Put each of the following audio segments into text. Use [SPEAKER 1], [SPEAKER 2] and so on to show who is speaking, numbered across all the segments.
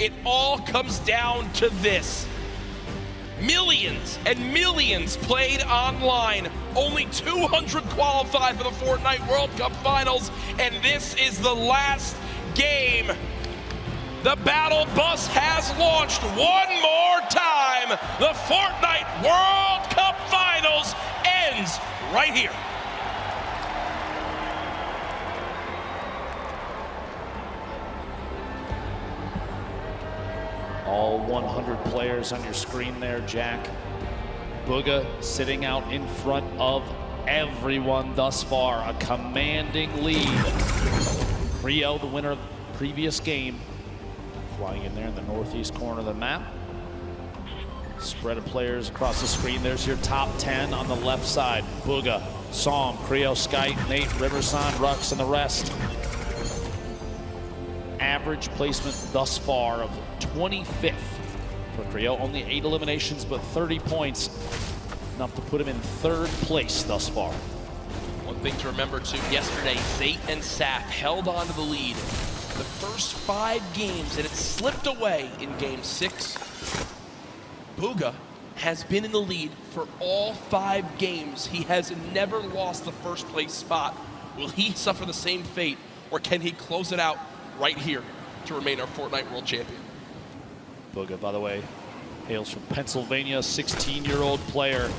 [SPEAKER 1] it all comes down to this. Millions and millions played online. Only 200 qualified for the Fortnite World Cup finals, and this is the last game. The battle bus has launched one more time. The Fortnite World Cup finals ends right here.
[SPEAKER 2] All 100 players on your screen there, Jack. Bugha sitting out in front of everyone thus far. A commanding lead. Rio, the winner of the previous game, flying in there in the northeast corner of the map. Spread of players across the screen. There's your top 10 on the left side. Bugha, Psalm, Creo, Skype, Nate, Riverson, Rux, and the rest. Average placement thus far of 25th for Creo. Only 8 eliminations, but 30 points. Enough to put him in 3rd place thus far.
[SPEAKER 1] One thing to remember too, yesterday, Zate and Saf held on to the lead the first 5 games, and it slipped away in game 6. Bugha has been in the lead for all 5 games. He has never lost the first place spot. Will he suffer the same fate, or can he close it out right here to remain our Fortnite World Champion?
[SPEAKER 2] Bugha, by the way, hails from Pennsylvania, 16-year-old player.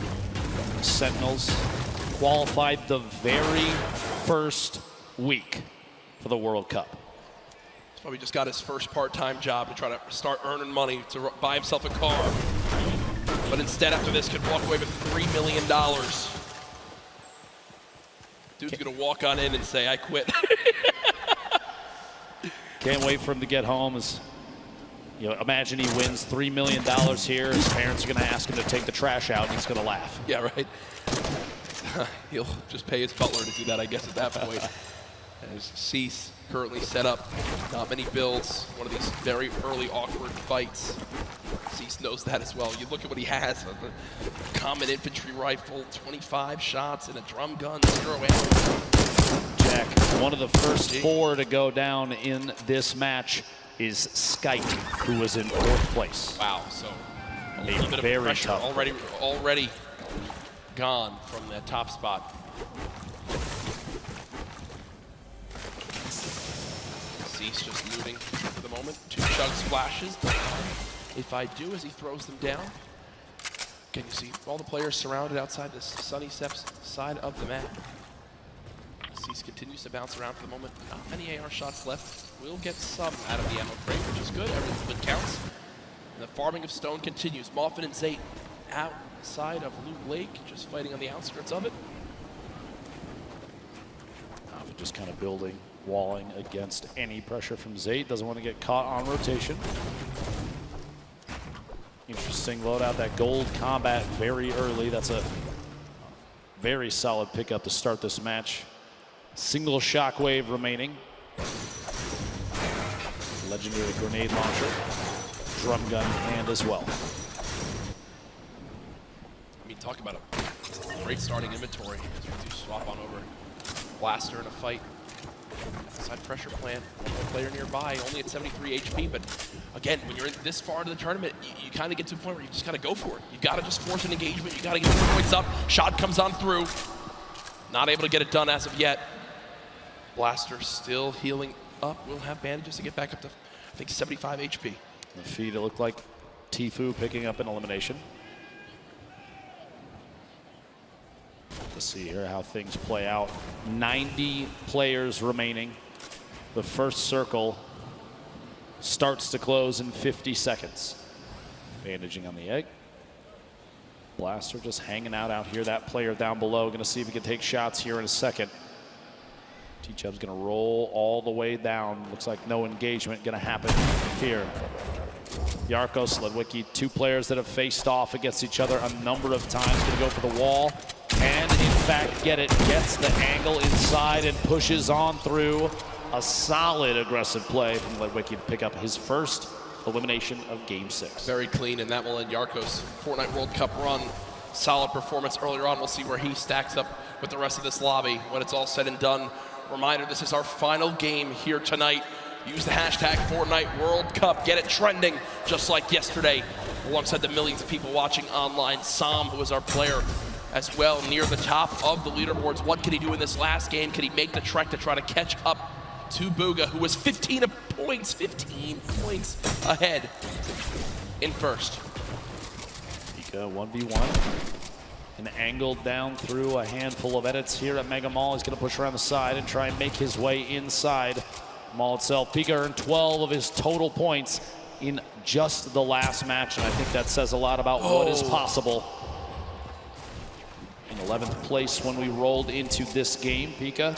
[SPEAKER 2] Sentinels qualified the very first week for the World Cup.
[SPEAKER 1] He's probably just got his first part-time job to try to start earning money to buy himself a car. But instead, after this, could walk away with $3 million. Dude's gonna walk on in and say, I quit.
[SPEAKER 2] Can't wait for him to get home. Imagine he wins $3 million here. His parents are going to ask him to take the trash out, and he's going to laugh.
[SPEAKER 1] Yeah, right. He'll just pay his butler to do that, I guess, at that point. As Cease currently set up, not many builds. One of these very early awkward fights. Cease knows that as well. You look at what he has: a common infantry rifle, 25 shots, and a drum gun, 0 ammo.
[SPEAKER 2] Jack, one of the first 4 to go down in this match is Skype, who was in 4th place.
[SPEAKER 1] Wow, so a little bit of pressure
[SPEAKER 2] tough
[SPEAKER 1] already gone from that top spot. Cease just looting for the moment. 2 chug splashes. If I do, as he throws them down, can you see all the players surrounded outside this Sunny Steps side of the map? Cease continues to bounce around for the moment. Not many AR shots left. Will get some out of the ammo crate, which is good. Everything counts. And the farming of stone continues. Moffin and Zate outside of Loop Lake, just fighting on the outskirts of it.
[SPEAKER 2] Moffin just kind of building, walling against any pressure from Zate. Doesn't want to get caught on rotation. Interesting loadout, that gold combat very early. That's a very solid pickup to start this match. Single shockwave remaining. Legendary grenade launcher. Drum gun in hand as well.
[SPEAKER 1] I mean, talk about a great starting inventory. As we do swap on over. Blaster in a fight. Outside pressure plant. One more player nearby, only at 73 HP. But again, when you're in this far into the tournament, you kind of get to a point where you just got to go for it. You've got to just force an engagement. You got to get the points up. Shot comes on through. Not able to get it done as of yet. Blaster still healing up. We'll have bandages to get back up to, I think, 75 HP.
[SPEAKER 2] The feed, it looked like Tfue picking up an elimination. Let's see here how things play out. 90 players remaining. The first circle starts to close in 50 seconds. Bandaging on the egg. Blaster just hanging out here. That player down below, going to see if he can take shots here in a second. T-Chub's going to roll all the way down. Looks like no engagement going to happen here. Yarkos, Ledwicki, 2 players that have faced off against each other a number of times. Going to go for the wall and, in fact, get it. Gets the angle inside and pushes on through. A solid aggressive play from Ledwicki to pick up his first elimination of Game 6.
[SPEAKER 1] Very clean, and that will end Yarkos' Fortnite World Cup run. Solid performance earlier on. We'll see where he stacks up with the rest of this lobby when it's all said and done. Reminder, this is our final game here tonight. Use the hashtag Fortnite World Cup. Get it trending just like yesterday. Alongside the millions of people watching online. Sam, who was our player as well, near the top of the leaderboards. What can he do in this last game? Can he make the trek to try to catch up to Bugha, who was 15 points ahead in first?
[SPEAKER 2] Bugha 1v1. And angled down through a handful of edits here at Mega Mall. He's going to push around the side and try and make his way inside Mall itself. Bugha earned 12 of his total points in just the last match, and I think that says a lot about what is possible. In 11th place when we rolled into this game, Bugha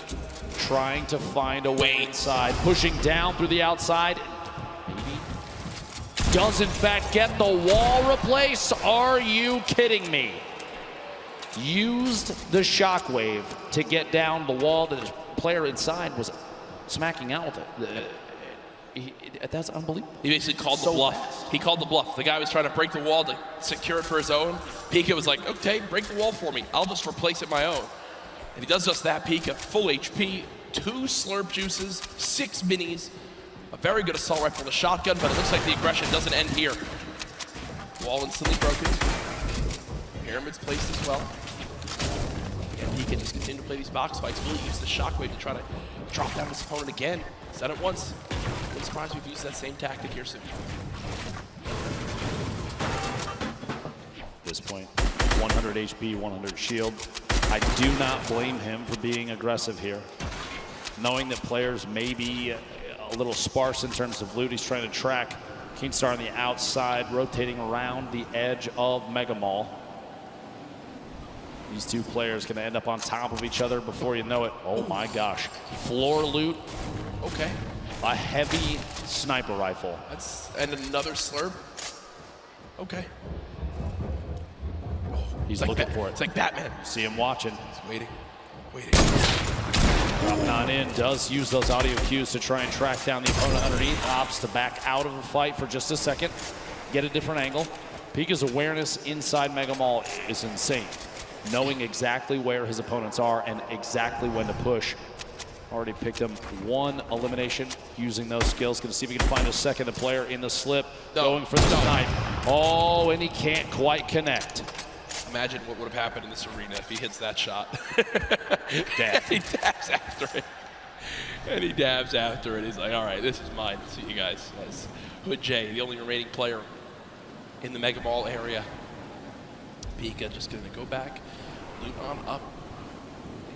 [SPEAKER 2] trying to find a way inside, pushing down through the outside. Maybe does in fact get the wall replace. Are you kidding me? Used the shockwave to get down the wall that his player inside was smacking out with it. That's unbelievable.
[SPEAKER 1] He basically called the bluff. He called the bluff. The guy was trying to break the wall to secure it for his own. Bugha was like, okay, break the wall for me. I'll just replace it my own. And he does just that. Bugha, full HP, 2 slurp juices, 6 minis, a very good assault rifle and a shotgun, but it looks like the aggression doesn't end here. Wall instantly broken. Pyramid's placed as well. And he can just continue to play these box fights. Really use the shockwave to try to drop down his opponent again. He's done it once. I'm surprised we've used that same tactic here soon.
[SPEAKER 2] At this point, 100 HP, 100 shield. I do not blame him for being aggressive here. Knowing that players may be a little sparse in terms of loot, he's trying to track Keemstar on the outside, rotating around the edge of Mega Mall. These two players going to end up on top of each other before you know it. Oh my gosh. Floor loot.
[SPEAKER 1] Okay.
[SPEAKER 2] A heavy sniper rifle.
[SPEAKER 1] And another slurp. Okay.
[SPEAKER 2] He's looking for it.
[SPEAKER 1] It's like Batman.
[SPEAKER 2] See him watching.
[SPEAKER 1] He's waiting.
[SPEAKER 2] Dropping on in, does use those audio cues to try and track down the opponent underneath. Opts to back out of the fight for just a second. Get a different angle. Bugha's awareness inside Mega Mall is insane. Knowing exactly where his opponents are and exactly when to push. Already picked him 1 elimination using those skills. Gonna see if he can find a second player in the slip. Going for the snipe. Oh, and he can't quite connect.
[SPEAKER 1] Imagine what would have happened in this arena if he hits that shot.
[SPEAKER 2] Death.
[SPEAKER 1] He dabs after it. And he dabs after it. He's like, all right, this is mine. See you guys. That's Hood J, the only remaining player in the Mega Mall area. Bugha just gonna go back, loot on up.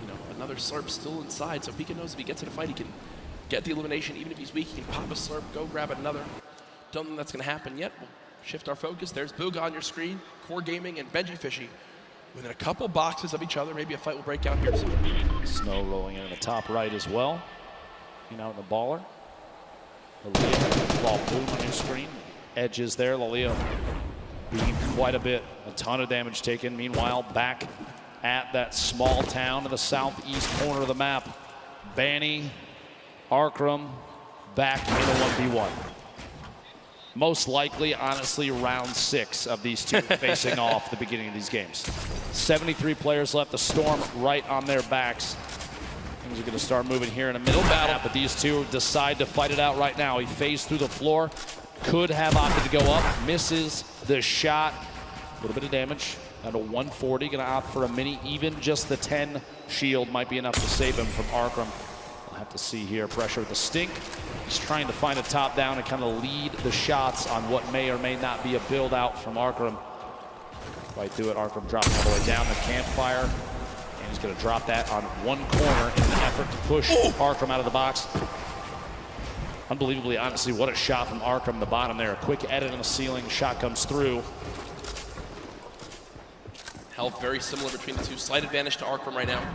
[SPEAKER 1] You know, another slurp still inside, so Bugha knows if he gets in a fight, he can get the elimination. Even if he's weak, he can pop a slurp, go grab another. Don't think that's gonna happen yet. We'll shift our focus. There's Bugha on your screen, Core Gaming and Benji Fishy within a couple boxes of each other. Maybe a fight will break out here soon.
[SPEAKER 2] Snow rolling in the top right as well. Looking out in the baller. Lalia, ball boom on your screen. Edges there, Lalia beamed quite a bit. A ton of damage taken. Meanwhile, back at that small town in the southeast corner of the map. Banny, Arkram, back in a 1v1. Most likely, honestly, round 6 of these two facing off at the beginning of these games. 73 players left. The Storm right on their backs. Things are going to start moving here in a middle battle, but these two decide to fight it out right now. He phased through the floor. Could have opted to go up. Misses the shot. A little bit of damage. At a 140, going to opt for a mini. Even just the 10 shield might be enough to save him from Arkram. We'll have to see here. Pressure with the stink. He's trying to find a top down and kind of lead the shots on what may or may not be a build out from Arkram. Right through it. Arkram dropping all the way down the campfire. And he's going to drop that on one corner in an effort to push Arkram out of the box. Unbelievably, honestly, what a shot from Arkram, the bottom there. A quick edit on the ceiling, shot comes through.
[SPEAKER 1] Health very similar between the two. Slight advantage to Arkram right now.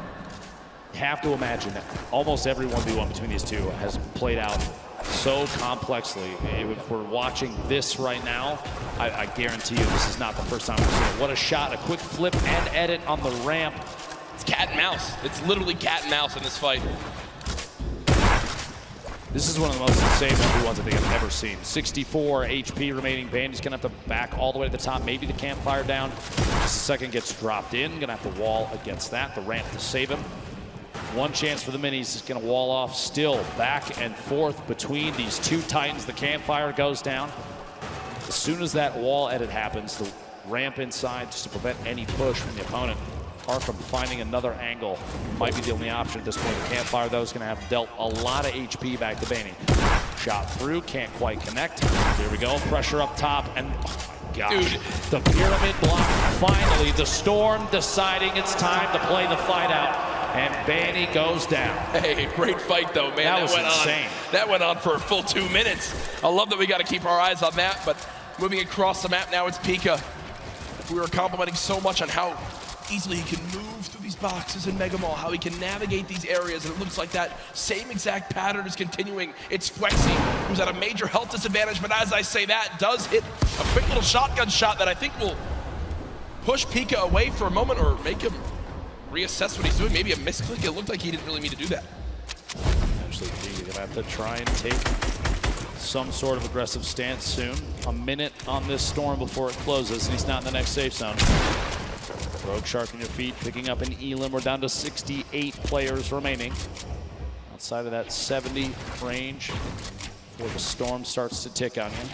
[SPEAKER 2] Have to imagine that almost every 1v1 between these two has played out so complexly. If we're watching this right now, I guarantee you this is not the first time we've seen it. What a shot, a quick flip and edit on the ramp.
[SPEAKER 1] It's cat and mouse. It's literally cat and mouse in this fight.
[SPEAKER 2] This is one of the most insane 1v1s I think I've ever seen. 64 HP remaining. Bandy's gonna have to back all the way to the top. Maybe the campfire down. Just a second, gets dropped in. Gonna have to wall against that. The ramp to save him. One chance for the minis. Is going to wall off still back and forth between these two titans. The campfire goes down. As soon as that wall edit happens, the ramp inside just to prevent any push from the opponent. Arkham finding another angle might be the only option at this point. The campfire, though, is going to have dealt a lot of HP back to Bainey. Shot through, can't quite connect. Here we go, pressure up top, and oh my gosh, dude. The pyramid block. Finally, the Storm deciding it's time to play the fight out, and Bainey goes down.
[SPEAKER 1] Hey, great fight though, man.
[SPEAKER 2] That was insane.
[SPEAKER 1] That went on for a full 2 minutes. I love that we got to keep our eyes on that, but moving across the map now, it's Pika. We were complimenting so much on how easily he can move through these boxes in Mega Mall, how he can navigate these areas, and it looks like that same exact pattern is continuing. It's Flexi, who's at a major health disadvantage, but as I say that, does hit a quick little shotgun shot that I think will push Pika away for a moment or make him reassess what he's doing. Maybe a misclick. It looked like he didn't really mean to do that.
[SPEAKER 2] Actually, Pika gonna have to try and take some sort of aggressive stance soon. A minute on this Storm before it closes, and he's not in the next safe zone. Rogue Shark on your feet, picking up an Elim. We're down to 68 players remaining. Outside of that 70 range before the Storm starts to tick on you.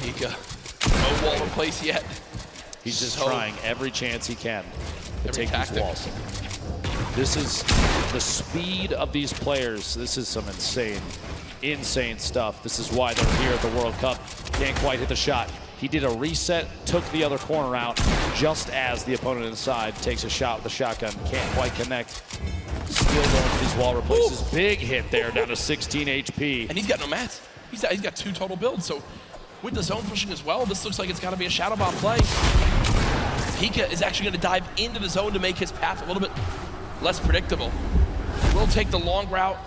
[SPEAKER 1] Pika, no wall in place yet.
[SPEAKER 2] He's just trying every chance he can to take these walls. This is the speed of these players. This is some insane stuff. This is why they're here at the World Cup. Can't quite hit the shot. He did a reset, took the other corner out, just as the opponent inside takes a shot with the shotgun. Can't quite connect. Still going for these wall replaces. Ooh. Big hit there, down to 16 HP.
[SPEAKER 1] And he's got no mats. He's got 2 total builds, so with the zone pushing as well, this looks like it's got to be a shadow bomb play. Pika is actually going to dive into the zone to make his path a little bit less predictable. Will take the long route.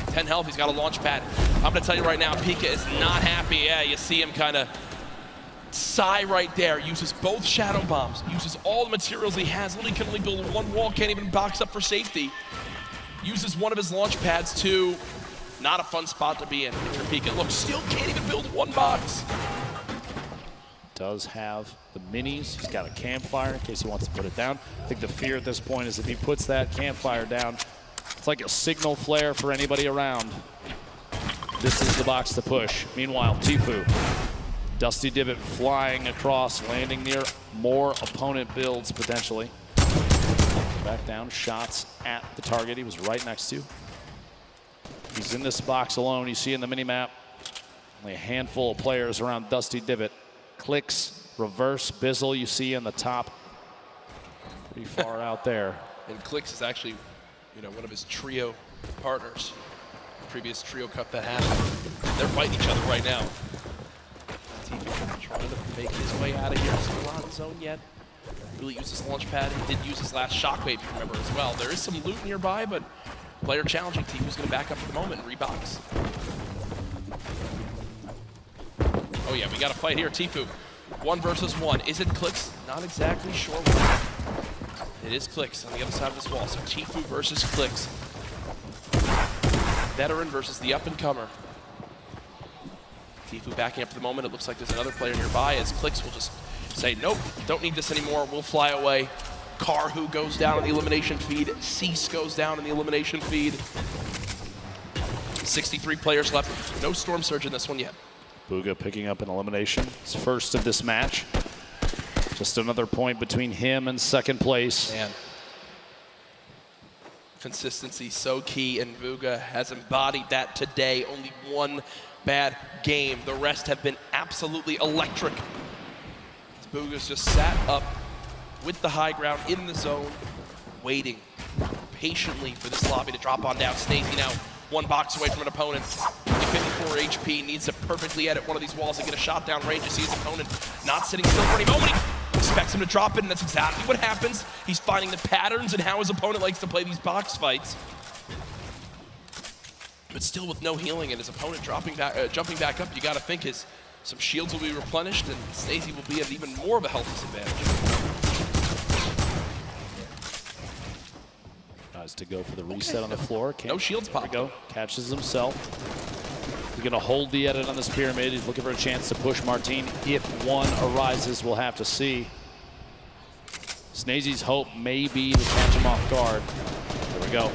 [SPEAKER 1] 10 health, he's got a launch pad. I'm going to tell you right now, Pika is not happy. Yeah, you see him kind of sigh right there. Uses both shadow bombs, uses all the materials he has. Literally can only build 1 wall, can't even box up for safety. Uses one of his launch pads to not a fun spot to be in. Pika, look, still can't even build 1 box.
[SPEAKER 2] Does have the minis. He's got a campfire in case he wants to put it down. I think the fear at this point is if he puts that campfire down, it's like a signal flare for anybody around. This is the box to push. Meanwhile, Tfue, Dusty Divot flying across, landing near more opponent builds potentially. Back down, shots at the target he was right next to. He's in this box alone. You see in the mini-map, only a handful of players around Dusty Divot. Clicks, reverse, Bizzle you see in the top. Pretty far out there.
[SPEAKER 1] And Clicks is actually, one of his trio partners. Previous trio cup that happened. They're fighting each other right now. Trying to make his way out of here. Still not in zone yet. Really used his launch pad. He did use his last shockwave, if you remember, as well. There is some loot nearby, but player challenging. Tfue's going to back up for the moment and rebox. Oh yeah, we got a fight here. Tfue, 1 versus 1. Is it Clicks? Not exactly sure why. It is Clicks on the other side of this wall. So Tfue versus Clicks. Veteran versus the up-and-comer. Tfue backing up for the moment. It looks like there's another player nearby as Clicks will just say, nope, don't need this anymore. We'll fly away. Karhu goes down on the elimination feed. Cease goes down in the elimination feed. 63 players left. No Storm Surge in this one yet.
[SPEAKER 2] Bugha picking up an elimination. His first of this match. Just another point between him and second place.
[SPEAKER 1] Man. Consistency so key, and Bugha has embodied that today. Only 1 bad game. The rest have been absolutely electric. Bugha's just sat up with the high ground in the zone, waiting patiently for this lobby to drop on down. Snazy now 1 box away from an opponent. 54 HP, needs to perfectly edit one of these walls and get a shot down range. You see his opponent not sitting still for any moment. He expects him to drop it, and that's exactly what happens. He's finding the patterns and how his opponent likes to play these box fights. But still with no healing and his opponent jumping back up, you got to think some shields will be replenished and Snazy will be at even more of a health disadvantage.
[SPEAKER 2] Tries to go for the reset on the floor.
[SPEAKER 1] No shields pop.
[SPEAKER 2] There we go. Catches himself. He's going to hold the edit on this pyramid. He's looking for a chance to push Martine. If one arises, we'll have to see. Snazy's hope may be to catch him off guard. There we go.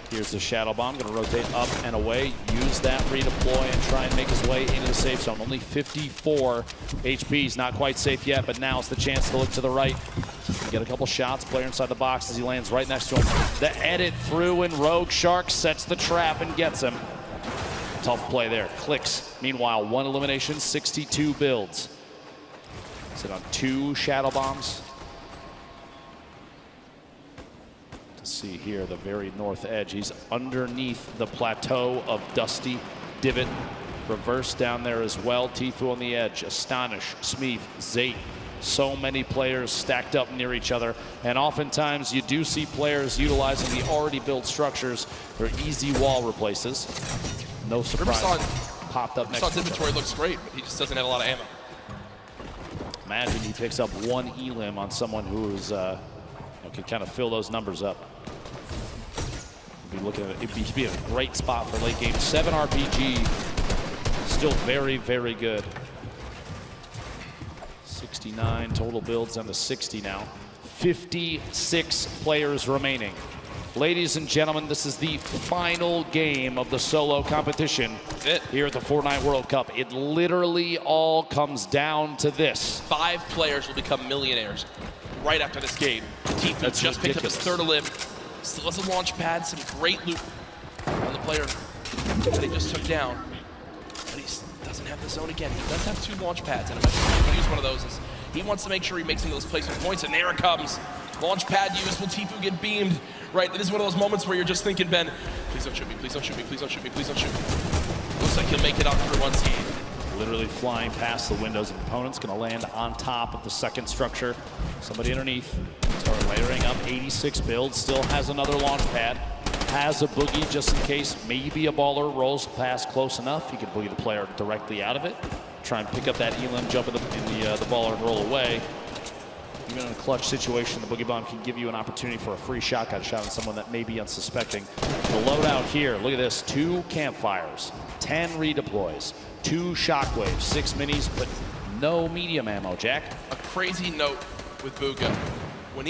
[SPEAKER 2] Here's the shadow bomb, gonna rotate up and away, use that redeploy and try and make his way into the safe zone. Only 54 HP, he's not quite safe yet, but now it's the chance to look to the right. Get a couple shots, player inside the box as he lands right next to him. The edit through and Rogue Shark sets the trap and gets him. Tough play there, clicks. Meanwhile, 1 elimination, 62 builds. Sit on 2 shadow bombs. See here, the very north edge. He's underneath the plateau of Dusty Divot. Reverse down there as well. Tfue on the edge. Astonish, Smeeth, Zate. So many players stacked up near each other. And oftentimes you do see players utilizing the already built structures for easy wall replaces. No surprise. Popped up next to him.
[SPEAKER 1] Inventory looks great, but he just doesn't have a lot of ammo.
[SPEAKER 2] Imagine he picks up 1 elim on someone who's can kind of fill those numbers up. Be looking at it. It'd be a great spot for late game. 7 RPG, still very, very good. 69 total builds down to 60 now. 56 players remaining. Ladies and gentlemen, this is the final game of the solo competition here at the Fortnite World Cup. It literally all comes down to this.
[SPEAKER 1] 5 players will become millionaires right after this game. Tfue just picked up his 3rd elim. Still has a launch pad, some great loot on the player that he just took down. But he doesn't have the zone again. He does have 2 launch pads, and eventually he's going to use one of those. As he wants to make sure he makes some of those placement points, and there it comes. Launch pad used. Will Tfue get beamed? Right, it is one of those moments where you're just thinking, Ben, please don't shoot me, please don't shoot me, please don't shoot me, please don't shoot me. Looks like he'll make it out through unscathed.
[SPEAKER 2] Literally flying past the windows of opponents, gonna land on top of the second structure. Somebody underneath, start layering up, 86 builds, still has another launch pad, has a boogie just in case maybe a baller rolls past close enough. He can boogie the player directly out of it, try and pick up that elim, jump in the baller and roll away. Even in a clutch situation, the boogie bomb can give you an opportunity for a free shotgun shot on someone that may be unsuspecting. The loadout here, look at this, 2 campfires, 10 redeploys, 2 shockwaves, 6 minis, but no medium ammo, Jack.
[SPEAKER 1] A crazy note with Bugha. When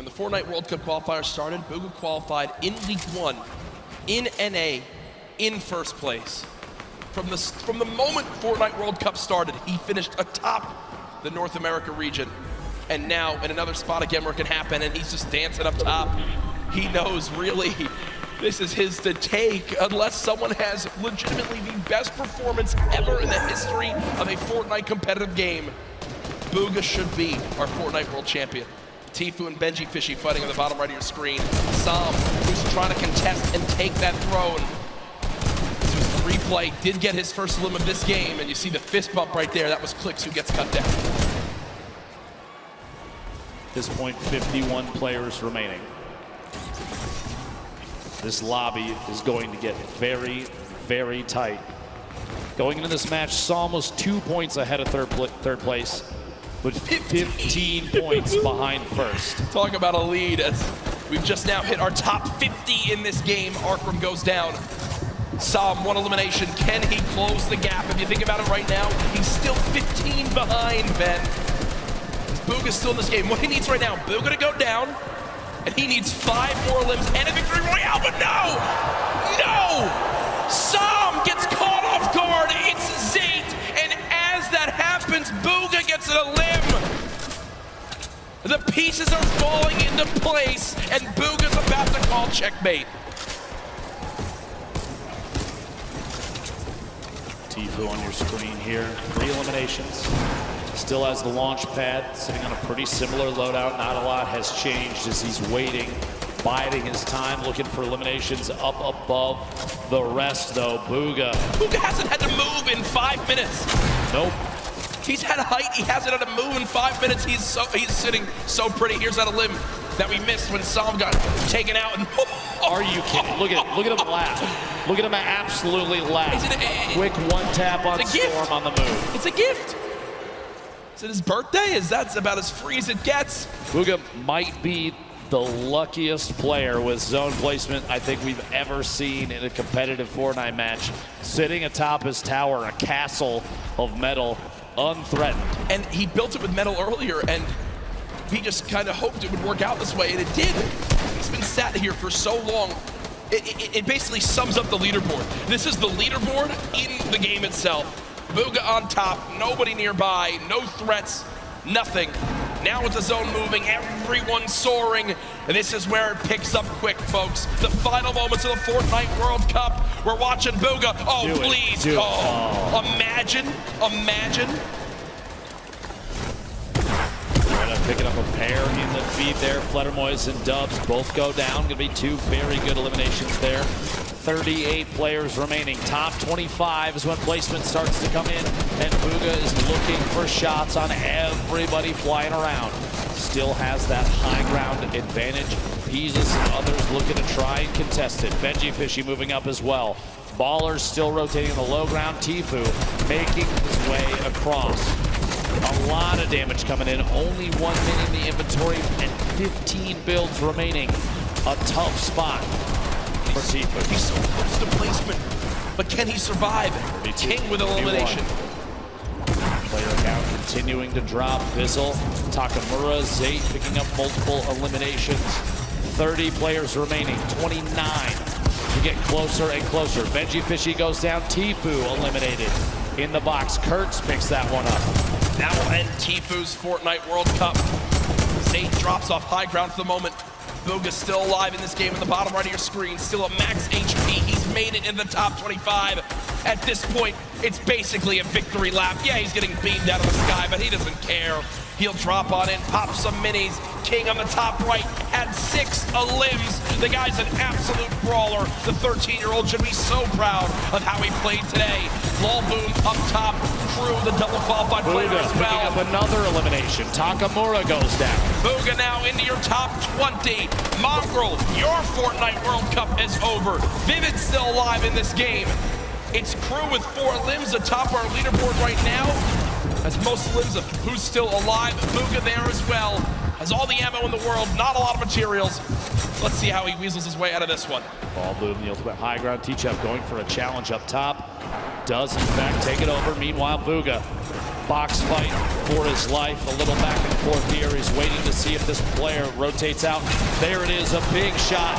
[SPEAKER 1] the Fortnite World Cup qualifiers started, Bugha qualified in League 1, in NA, in 1st place. From the moment Fortnite World Cup started, he finished atop the North America region. And now in another spot again where it can happen, and he's just dancing up top. He knows really this is his to take unless someone has legitimately the best performance ever in the history of a Fortnite competitive game. Bugha should be our Fortnite World Champion. Tfue and Benji Fishy fighting on the bottom right of your screen. Sam, who's trying to contest and take that throne. This was the replay, did get his first elim of this game, and you see the fist bump right there. That was Clicks who gets cut down.
[SPEAKER 2] At this point, 51 players remaining. This lobby is going to get very, very tight. Going into this match, Psalm was 2 points ahead of third place, but 15 points behind first.
[SPEAKER 1] Talk about a lead as we've just now hit our top 50 in this game. Arkram goes down. Psalm, 1 elimination. Can he close the gap? If you think about it right now, he's still 15 behind, Ben. Bugha's still in this game. What he needs right now, Bugha to go down, and he needs 5 more limbs and a victory royale, but no! No! Psalm gets caught off guard. It's Zate, and as that happens, Bugha gets an elim. The pieces are falling into place, and Bugha's about to call checkmate.
[SPEAKER 2] Tfue on your screen here, 3 eliminations. Still has the launch pad, sitting on a pretty similar loadout. Not a lot has changed as he's waiting, biding his time, looking for eliminations up above the rest, though. Bugha
[SPEAKER 1] hasn't had to move in 5 minutes.
[SPEAKER 2] Nope.
[SPEAKER 1] He's had height, he hasn't had to move in 5 minutes. He's sitting so pretty. Here's that elim that we missed when Psalm got taken out. And
[SPEAKER 2] are you kidding? Look at him laugh. Look at him absolutely laugh. Quick 1 tap on Storm on the move.
[SPEAKER 1] It's a gift. Is it his birthday? That's about as free as it gets.
[SPEAKER 2] Bugha might be the luckiest player with zone placement I think we've ever seen in a competitive Fortnite match. Sitting atop his tower, a castle of metal, unthreatened.
[SPEAKER 1] And he built it with metal earlier, and he just kind of hoped it would work out this way, and it did. He's been sat here for so long. It basically sums up the leaderboard. This is the leaderboard in the game itself. Bugha on top, nobody nearby, no threats, nothing. Now with the zone moving, everyone soaring, and this is where it picks up quick, folks. The final moments of the Fortnite World Cup. We're watching Bugha. Oh, please. Oh, imagine.
[SPEAKER 2] Picking up a pair in the feed there. Fledermoys and Dubs both go down. Gonna be two very good eliminations there. 38 players remaining. Top 25 is when placement starts to come in, and Bugha is looking for shots on everybody flying around. Still has that high ground advantage. Peasus and others looking to try and contest it. Benji Fishy moving up as well. Ballers still rotating in the low ground. Tfue making his way across. A lot of damage coming in. Only 1 minute in the inventory and 15 builds remaining. A tough spot for Tfue.
[SPEAKER 1] He's so close to placement, but can he survive? King with elimination.
[SPEAKER 2] Player count continuing to drop. Bizzle, Takamura, Zate picking up multiple eliminations. 30 players remaining. 29 to get closer and closer. Benji Fishy goes down. Tfue eliminated in the box. Kurtz picks that one up.
[SPEAKER 1] That will end Tfue's Fortnite World Cup. Zate drops off high ground for the moment. Bugha's still alive in this game in the bottom right of your screen. Still at max HP. He's made it in the top 25. At this point, it's basically a victory lap. Yeah, he's getting beamed out of the sky, but he doesn't care. He'll drop on in, pop some minis. King on the top right had 6 limbs. The guy's an absolute brawler. The 13-year-old should be so proud of how he played today. Lol Boom up top. Crew, the double qualified player as well.
[SPEAKER 2] Picking up another elimination. Takamura goes down.
[SPEAKER 1] Bugha now into your top 20. Mongrel, your Fortnite World Cup is over. Vivid's still alive in this game. It's Crew with 4 limbs atop our leaderboard right now. Has most limbs of who's still alive. Bugha there as well. Has all the ammo in the world, not a lot of materials. Let's see how he weasels his way out of this one.
[SPEAKER 2] Ball Boom, the ultimate high ground. T-Chef going for a challenge up top. Does in fact take it over. Meanwhile, Bugha, box fight for his life. A little back and forth here. He's waiting to see if this player rotates out. There it is, a big shot.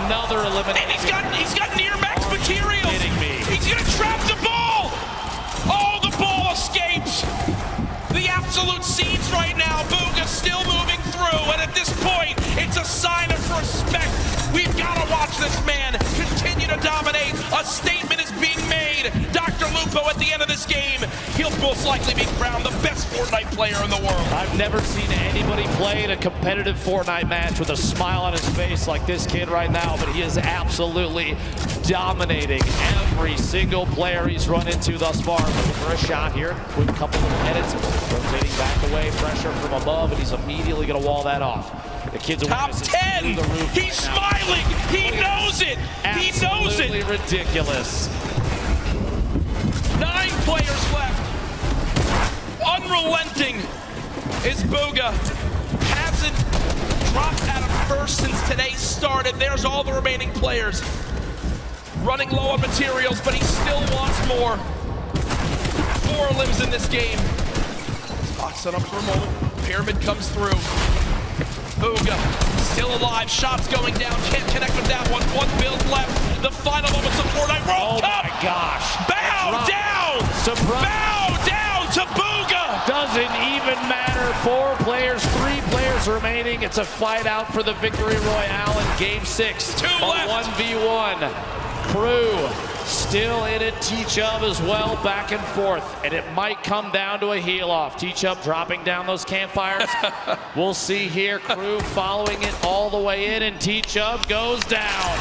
[SPEAKER 2] Another elimination.
[SPEAKER 1] And he's got near max materials.
[SPEAKER 2] Kidding me.
[SPEAKER 1] He's gonna trap the ball. Oh, the ball escapes. The absolute seeds right now. Bugha still moving through, and at this point, it's a sign of respect. We've got to watch this man continue to dominate. A statement is being made. Dr. Lupo at the end of this game, he'll most likely be crowned the best Fortnite player in the world.
[SPEAKER 2] I've never seen anybody play in a competitive Fortnite match with a smile on his face like this kid right now, but he is absolutely dominating every single player he's run into thus far. Looking for a shot here with a couple of edits. Rotating back away, pressure from above, and he's immediately going to wall that off. The kid's
[SPEAKER 1] top 10. He's smiling. He knows it. He knows it.
[SPEAKER 2] Absolutely ridiculous.
[SPEAKER 1] 9 players left. Unrelenting is Bugha. Hasn't dropped out of first since today started. There's all the remaining players. Running low on materials, but he still wants more. 4 limbs in this game. Box it up for a moment. Pyramid comes through. Bugha still alive. Shots going down. Can't connect with that one. 1 build left. The final moments of Fortnite World Cup.
[SPEAKER 2] Oh my gosh.
[SPEAKER 1] Bow down.
[SPEAKER 2] Surprise.
[SPEAKER 1] Bow down to Bugha.
[SPEAKER 2] Doesn't even matter. 4 players, 3 players remaining. It's a fight out for the victory royale in game 6.
[SPEAKER 1] 2 left.
[SPEAKER 2] 1v1. Crew still in it. T-Chub as well, back and forth. And it might come down to a heel off. T-Chub dropping down those campfires. We'll see here. Crew following it all the way in, and T-Chub goes down.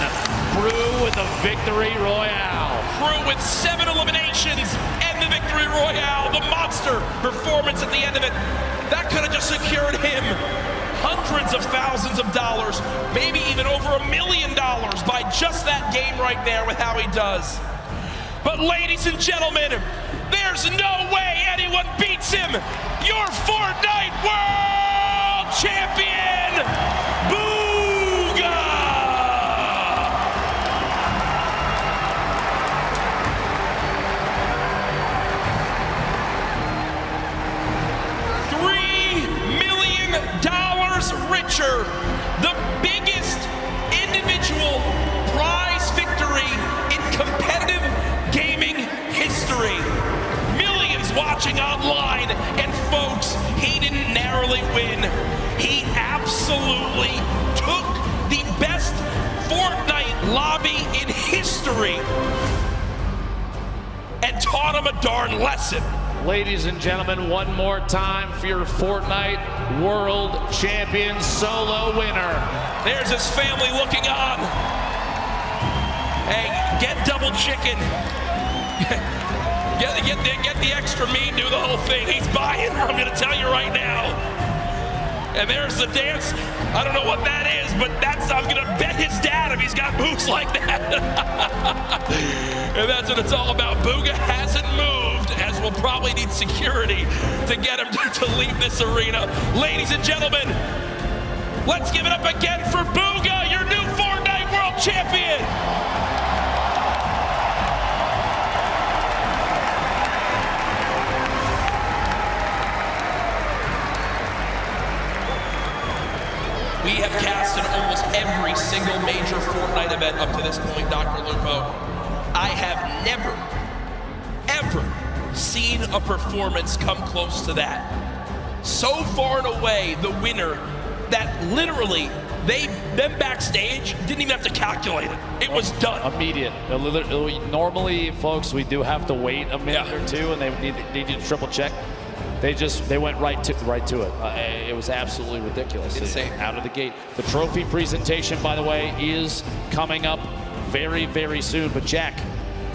[SPEAKER 2] Crew with a victory royale.
[SPEAKER 1] Crew with 7 eliminations and the victory royale. The monster performance at the end of it. That could have just secured him hundreds of thousands of dollars, maybe even over $1 million by just that game right there with how he does. But ladies and gentlemen, there's no way anyone beats him. Your Fortnite World Champion, Bugha! $3 million watching online. And folks, he didn't narrowly win. He absolutely took the best Fortnite lobby in history and taught him a darn lesson.
[SPEAKER 2] Ladies and gentlemen, one more time for your Fortnite World Champion solo winner.
[SPEAKER 1] There's his family looking on. Hey, get double chicken. get the extra meat, do the whole thing. He's buying, I'm gonna tell you right now. And there's the dance. I don't know what that is, but I'm gonna bet his dad if he's got moves like that. And that's what it's all about. Bugha hasn't moved, as we'll probably need security to get him to leave this arena. Ladies and gentlemen, let's give it up again for Bugha, your new Fortnite World Champion. We have cast in almost every single major Fortnite event up to this point, Dr. Lupo. I have never, ever seen a performance come close to that. So far and away, the winner that literally, them backstage didn't even have to calculate it. It was done.
[SPEAKER 2] Immediate. Normally, folks, we do have to wait a minute or two, and they need to triple check. They went right to it. It was absolutely ridiculous.
[SPEAKER 1] Insane.
[SPEAKER 2] Out of the gate. The trophy presentation, by the way, is coming up very, very soon. But Jack,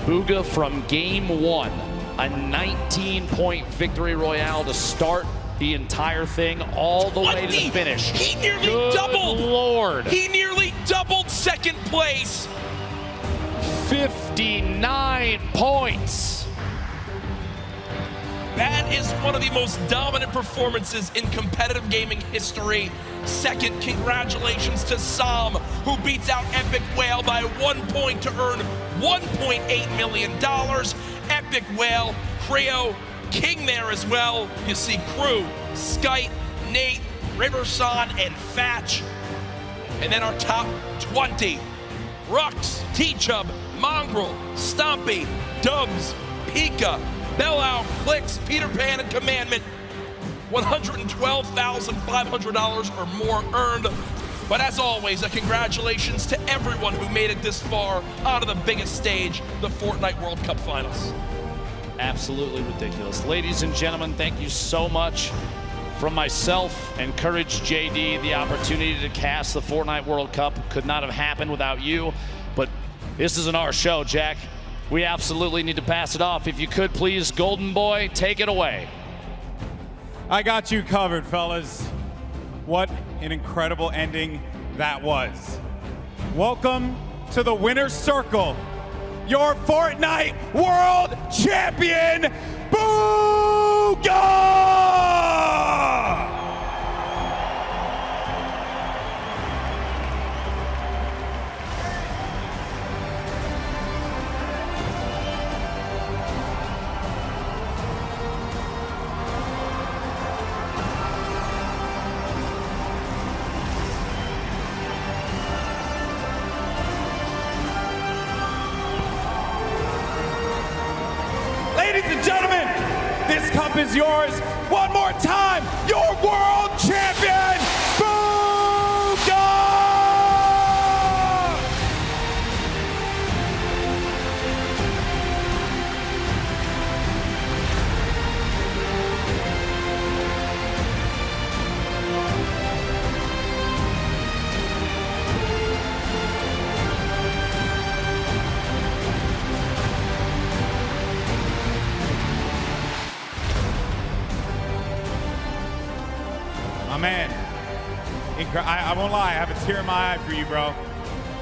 [SPEAKER 2] Bugha from game one, a 19-point victory royale to start the entire thing all the way to the finish.
[SPEAKER 1] He nearly
[SPEAKER 2] doubled. Lord.
[SPEAKER 1] He nearly doubled second place.
[SPEAKER 2] 59 points.
[SPEAKER 1] That is one of the most dominant performances in competitive gaming history. Second, congratulations to Sam, who beats out Epic Whale by 1 point to earn $1.8 million. Epic Whale, Creo, King there as well. You see Crew, Skype, Nate, Riverson, and Fatch. And then our top 20, Rux, T-Chub, Mongrel, Stompy, Dubs, Pika, Bellow, Clicks, Peter Pan, and Commandment. $112,500 or more earned. But as always, a congratulations to everyone who made it this far onto the biggest stage, the Fortnite World Cup Finals.
[SPEAKER 2] Absolutely ridiculous. Ladies and gentlemen, thank you so much. From myself and Courage JD, the opportunity to cast the Fortnite World Cup could not have happened without you. But this isn't our show, Jack. We absolutely need to pass it off. If you could, please, Golden Boy, take it away.
[SPEAKER 3] I got you covered, fellas. What an incredible ending that was. Welcome to the winner's circle. Your Fortnite World Champion, Bugha! Ladies and gentlemen, this cup is yours. One more time, your world champion, Bugha! Man, I won't lie, I have a tear in my eye for you, bro.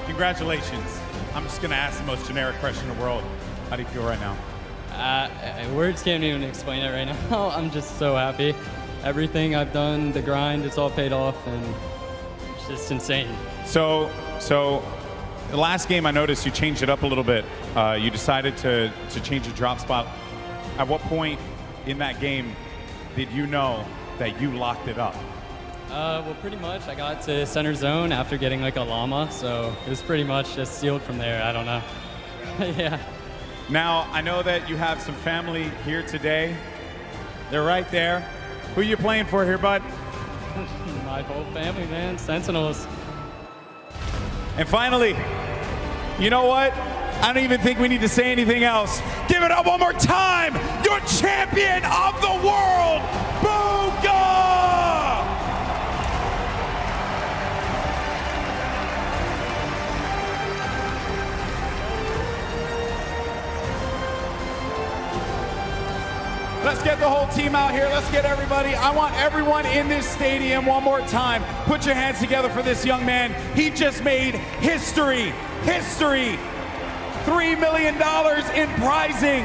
[SPEAKER 3] Congratulations. I'm just gonna ask the most generic question in the world. How do you feel right now?
[SPEAKER 4] Words can't even explain it right now. I'm just so happy. Everything I've done, the grind, it's all paid off, and it's just insane.
[SPEAKER 3] So the last game I noticed you changed it up a little bit. You decided to change the drop spot. At what point in that game did you know that you locked it up?
[SPEAKER 4] Well, pretty much. I got to center zone after getting like a llama, so it was pretty much just sealed from there. I don't know. Yeah.
[SPEAKER 3] Now, I know that you have some family here today. They're right there. Who you playing for here, bud?
[SPEAKER 4] My whole family, man. Sentinels.
[SPEAKER 3] And finally, you know what? I don't even think we need to say anything else. Give it up one more time. Your champion of the world, Bugha! Let's get the whole team out here. Let's get everybody. I want everyone in this stadium one more time. Put your hands together for this young man. He just made history. History. $3 million in prizing.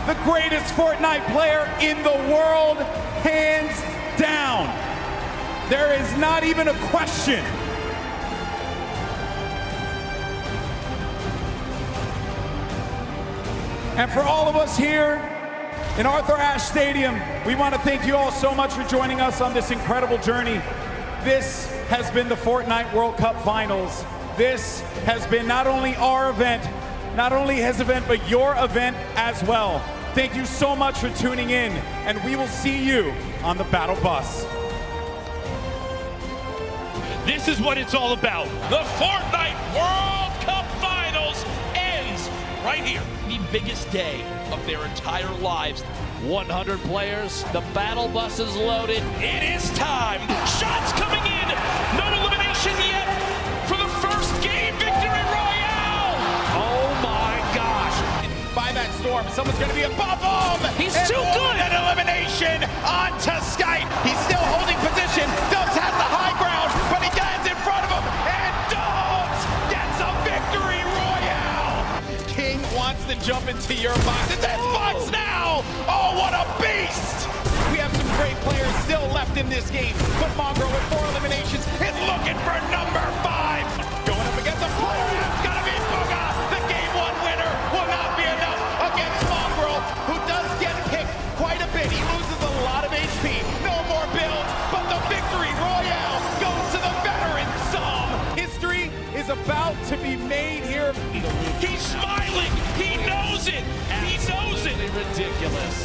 [SPEAKER 3] The greatest Fortnite player in the world, hands down. There is not even a question. And for all of us here in Arthur Ashe Stadium, we want to thank you all so much for joining us on this incredible journey. This has been the Fortnite World Cup Finals. This has been not only our event, not only his event, but your event as well. Thank you so much for tuning in, and we will see you on the battle bus.
[SPEAKER 5] This is what it's all about. The Fortnite World Cup Finals ends right here.
[SPEAKER 1] The biggest day of their entire lives.
[SPEAKER 2] 100 players, the battle bus is loaded.
[SPEAKER 5] It is time. Shots coming in. No elimination yet for the first game victory royale.
[SPEAKER 2] Oh my gosh.
[SPEAKER 5] By that storm, someone's going to be above him. He's too good. An elimination onto Skype. He's still holding position. Dubs has the high ground, but he gets in front of him, and Dubs gets a victory royale. King wants to jump into your box. It's his box now. Oh, what a beast. We have some great players still left in this game, but Mongrel with 4 eliminations is looking for number 5. Going up against a player, it's going to be Bugha. The game 1 winner will not be enough against Mongrel, who does get picked quite a bit. He loses a lot of HP. No more builds, but the victory royale goes to the veteran Some.
[SPEAKER 3] History is about to be made here.
[SPEAKER 5] He's smiling. He knows it. He knows it.
[SPEAKER 2] Ridiculous.